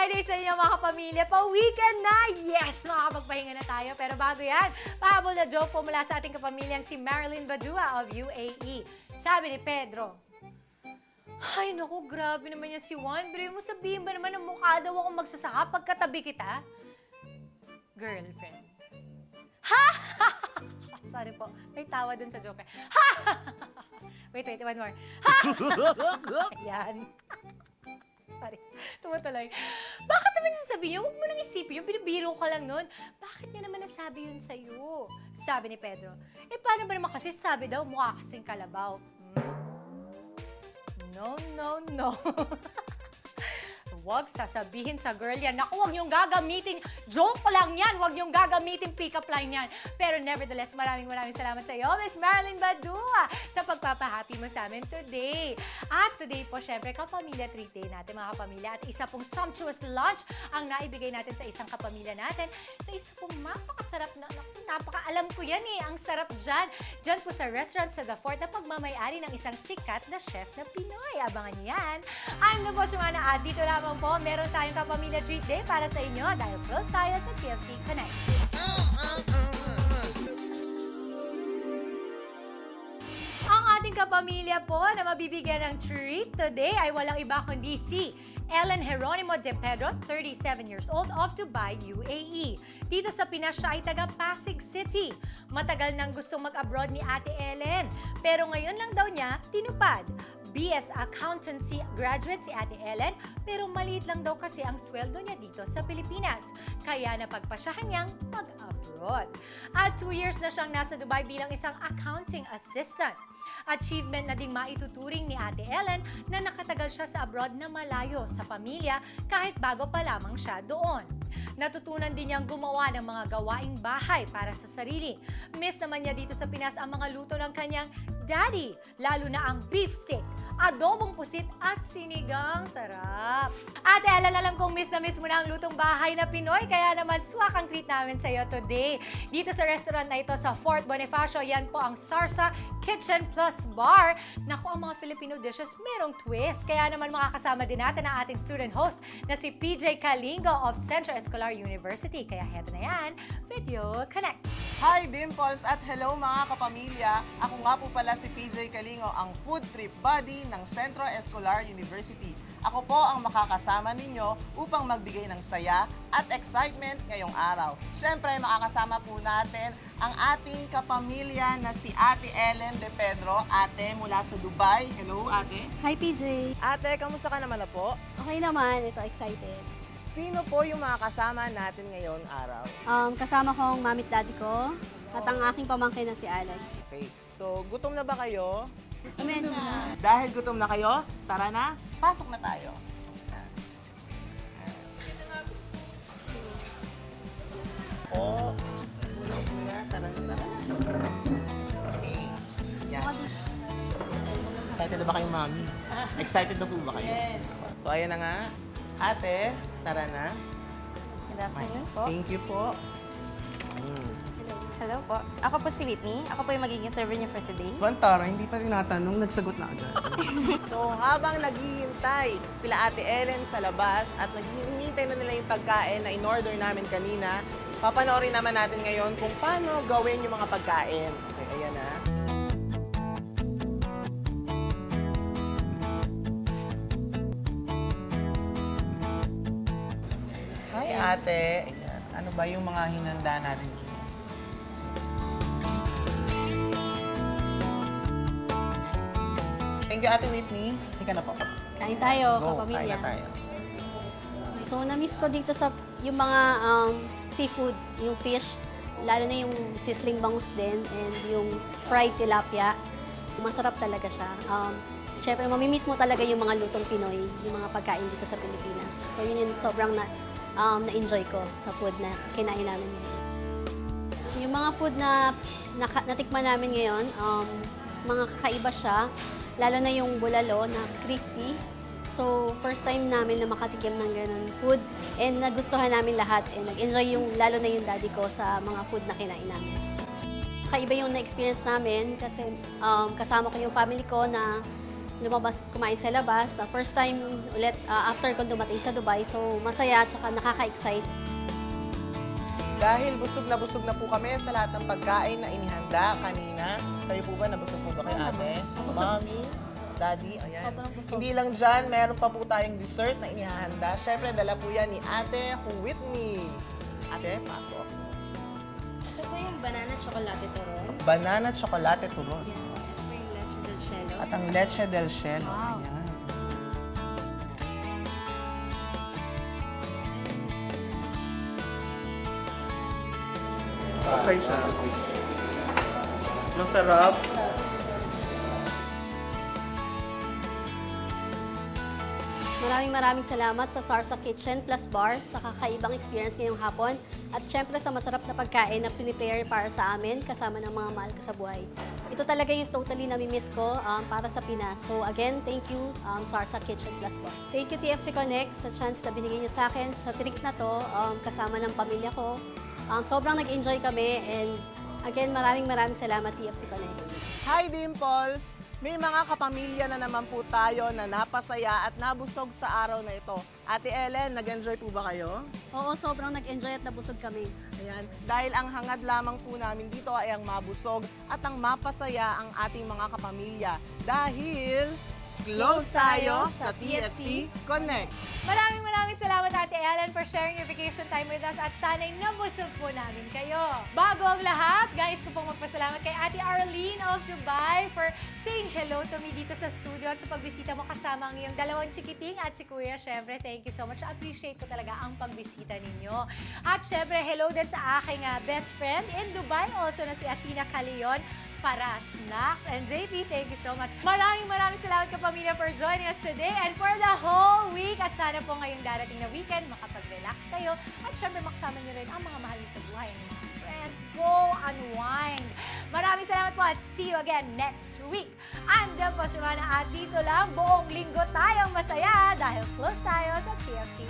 Friday sa inyo mga kapamilya. Pa-weekend na! Yes! Makakapagpahinga na tayo. Pero bago yan, pahabol na joke po mula sa ating kapamilyang si Marilyn Badua of UAE. Sabi ni Pedro, ay naku, grabe naman yan si Juan. Pero mo sabihin ba naman na mukha daw akong magsasaka pagkatabi kita? Girlfriend. Ha! Sorry po, may tawa dun sa joke. Ha! Wait, one more. Ha! Yan. Sorry, tumutuloy. Bakit naman sasabihin niyo? Huwag mo nang isipin yun, binibiro ka lang nun. Bakit niya naman nasabi yun sa'yo? Sabi ni Pedro. Eh, paano ba naman kasi sabi daw, mukha kasing kalabaw? No, no, no. Huwag sasabihin sa girl yan. Naku, huwag niyong gagamitin. Joke lang yan. Huwag niyong gagamitin pick-up line yan. Pero nevertheless, maraming salamat sa iyo, Miss Marilyn Badua, sa pagpapahappy mo sa amin today. At today po, syempre, kapamilya treat day natin, mga kapamilya. At isa pong sumptuous lunch ang naibigay natin sa isang kapamilya natin. Sa isa pong napakasarap na, alam ko yan eh, ang sarap dyan. Dyan po sa restaurant sa The Fort na pagmamayari ng isang sikat na chef na Pinoy. Abangan yan. I'm the Boss Romana at dito lamang po, meron tayong kapamilya treat day para sa inyo dahil close tayo sa TFC Connect. Ang ating kapamilya po na mabibigyan ng treat today ay walang iba kundi si Ellen Jeronimo de Pedro, 37 years old, of Dubai, UAE. Dito sa Pinas, siya ay taga Pasig City. Matagal nang gustong mag-abroad ni Ate Ellen, pero ngayon lang daw niya tinupad. BS Accountancy graduate si Ate Ellen, pero maliit lang daw kasi ang sweldo niya dito sa Pilipinas. Kaya napagpasyahan niyang mag-abroad. At 2 years na siyang nasa Dubai bilang isang accounting assistant. Achievement na ding maituturing ni Ate Ellen na nakatagal siya sa abroad na malayo sa pamilya kahit bago pa lamang siya doon. Natutunan din niyang gumawa ng mga gawaing bahay para sa sarili. Miss naman niya dito sa Pinas ang mga luto ng kanyang daddy, lalo na ang beef steak, adobong pusit at sinigang sarap. Ate Ellen, alam kong miss na miss mo na ang lutong bahay na Pinoy, kaya naman swak ang treat namin sa iyo today. Dito sa restaurant na ito sa Fort Bonifacio, yan po ang Sarsa Kitchen Plus Bar. Naku, ang mga Filipino dishes merong twist. Kaya naman makakasama din natin ang ating student host na si PJ Kalingo of Central Escolar University. Kaya heto na yan, Video Connect. Hi Dimples at hello mga kapamilya. Ako nga po pala si PJ Kalingo, ang food trip buddy ng Centro Escolar University. Ako po ang makakasama ninyo upang magbigay ng saya at excitement ngayong araw. Siyempre, makakasama po natin ang ating kapamilya na si Ate Ellen de Pedro, ate mula sa Dubai. Hello, ate. Hi, PJ. Ate, kamusta ka naman na po? Okay naman. Ito, excited. Sino po yung mga kasama natin ngayon araw? Kasama ko ang mamit daddy ko at ang aking pamangkin na si Alex. Okay, so gutom na ba kayo? Amen. Dahil gutom na kayo, tara na, pasok na tayo. Oh, tara na. Okay. Yan. Excited na ba kayo, Mami? Excited na po ba kayo? Yes. So, ayan na nga. Ate, tara na. Good afternoon po. Thank you po. Hello po. Ako po si Whitney. Ako po yung magiging server niyo for today. Tara, hindi pa tinatanong, nagsagot na agad. So, habang naghihintay sila Ate Ellen sa labas at naghihintay na nila yung pagkain na in-order namin kanina, papanoorin naman natin ngayon kung paano gawin yung mga pagkain. Okay, ayan na. Hi, Ate. Ayan. Ano ba yung mga hinanda natin? Thank you, Ate Whitney. Hindi ka na po. Kain tayo, Go, kapamilya. kain na tayo. So, na-miss ko dito sa yung mga seafood, yung fish, lalo na yung sizzling bangus din and yung fried tilapia. Masarap talaga siya. Siyempre, mamimiss mo talaga yung mga lutong Pinoy, yung mga pagkain dito sa Pilipinas. So, yun yung sobrang na-enjoy ko sa food na kinain namin ngayon. Yung mga food na natikman namin ngayon, mga kakaiba siya, lalo na yung bulalo na crispy. So, first time namin na makatikim ng ganun food and nagustuhan namin lahat and nag-enjoy lalo na yung daddy ko sa mga food na kinain namin. Kakaiba yung na-experience namin kasi kasama ko yung family ko na lumabas, kumain sa labas. First time ulit after ko dumating sa Dubai. So, masaya at saka nakaka-excite. Dahil busog na po kami sa lahat ng pagkain na inihanda kanina. Kayo po ba, nabusog po ba kayo, ate? Busog. Mommy? Daddy? Ayan. Sobrang busog. Hindi lang dyan, meron pa po tayong dessert na inihahanda. Siyempre, dala po yan ni Ate Whitney. Ate, pasok. Ito po yung banana chocolate turon. Banana chocolate turon. Yes po. Ito po yung leche del cielo. At ang leche del cielo. Wow. Ayan. Okay siya. Masarap. Maraming salamat sa Sarsa Kitchen Plus Bar sa kakaibang experience ngayong hapon at syempre sa masarap na pagkain na pinipare para sa amin kasama ng mga mahal ko sa buhay. Ito talaga yung totally nami-miss ko para sa Pinas. So again, thank you Sarsa Kitchen Plus Bar. Thank you TFC Connect sa chance na binigay niyo sa akin sa trip na to kasama ng pamilya ko. Sobrang nag-enjoy kami and again, maraming salamat TFC Connect. Hi, Dimples! May mga kapamilya na naman po tayo na napasaya at nabusog sa araw na ito. Ate Ellen, nag-enjoy po ba kayo? Oo, sobrang nag-enjoy at nabusog kami. Ayan, dahil ang hangad lamang po namin dito ay ang mabusog at ang mapasaya ang ating mga kapamilya. Dahil close tayo sa TFC Connect. Maraming salamat Ate Ellen for sharing your vacation time with us at sana'y nabusog po namin kayo. Bago ang lahat, guys ko pong magpasalamat kay Ate Arlene of Dubai for saying hello to me dito sa studio at sa pagbisita mo kasama ang iyong dalawang chikiting at si Kuya. Syempre, thank you so much. Appreciate ko talaga ang pagbisita ninyo. At syempre, hello din sa aking best friend in Dubai, also na si Athena Calion para snacks. And JP, thank you so much. Maraming salamat kapamilya for joining us today and for the whole week. At sana po ngayong darating na weekend, makapag-relax kayo. At syempre, makasama nyo rin ang mga mahal nyo sa buhay, ang mga friends. Go unwind. Maraming salamat po at see you again next week. Andyan po si Mana at dito lang, buong linggo tayong masaya dahil close tayo sa TFC